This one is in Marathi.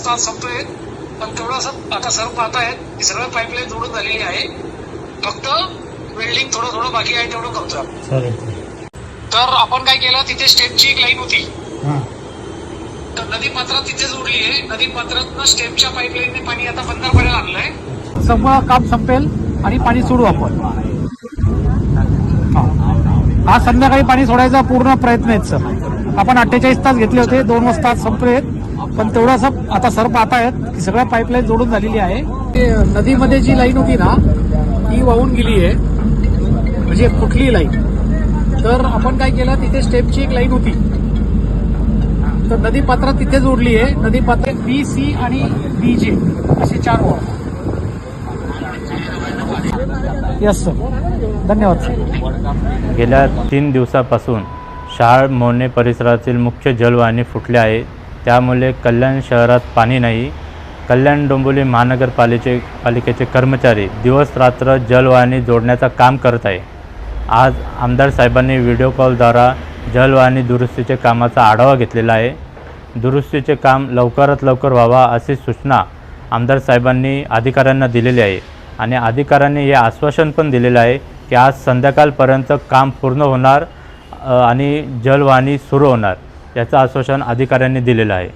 तास संपले, पण तेवढं आता सर पाहतायत की सगळं पाईपलाईन जोडून झालेली आहे. फक्त वेल्डिंग थोडं बाकी आहे, तेवढं करतोय. तर आपण काय केलं, तिथे स्टेपची एक लाईन होती, तर नदी पात्रात तिथे जोडली आहे. नदी पात्रात स्टेपच्या पाईपलाईनने पाणी आता बंदरपर्यंत आणलंय. सगळं काम संपेल आणि पाणी सोडू आपण. आज संध्याकाळी पाणी सोडायचा पूर्ण प्रयत्न आहे सर. आपण 48 तास घेतले होते, 2 वाजता संपलेत, पण तेवढं आता सर पाहतायत की सगळ्या पाईपलाईन जोडून झालेली आहे. नदीमध्ये जी लाईन होती ना ती वाहून गेली आहे, म्हणजे कुठली लाईन. तर आपण काय केलं, तिथे स्टेपची एक लाईन होती, तर नदी पात्रात तिथे जोडली आहे. नदी पात्रात बी, सी आणि डी, जे असे 4 वाहन. यस सर, धन्यवाद सर. गेल्या 3 दिवसापासून शहाळ मोहने परिसरातील मुख्य जलवाहिनी फुटली आहे. त्यामुळे कल्याण शहरात पाणी नाही. कल्याण डोंबिवली महानगरपालिकेचे कर्मचारी दिवस रात्र जलवाहिनी जोडण्याचं काम करत आहे. आज आमदार साहेबांनी व्हिडिओ कॉलद्वारा जलवाहिनी दुरुस्तीचे कामाचा आढावा घेतलेला आहे. दुरुस्तीचे काम लवकरात लवकर व्हावा अशी सूचना आमदार साहेबांनी अधिकाऱ्यांना दिलेली आहे आणि अधिकाऱ्यांनी हे आश्वासन पण दिलेलं आहे की आज संध्याकाळपर्यंत काम पूर्ण होणार आणि जलवाहिनी सुरू होणार, याचं आश्वासन अधिकाऱ्यांनी दिलेलं आहे.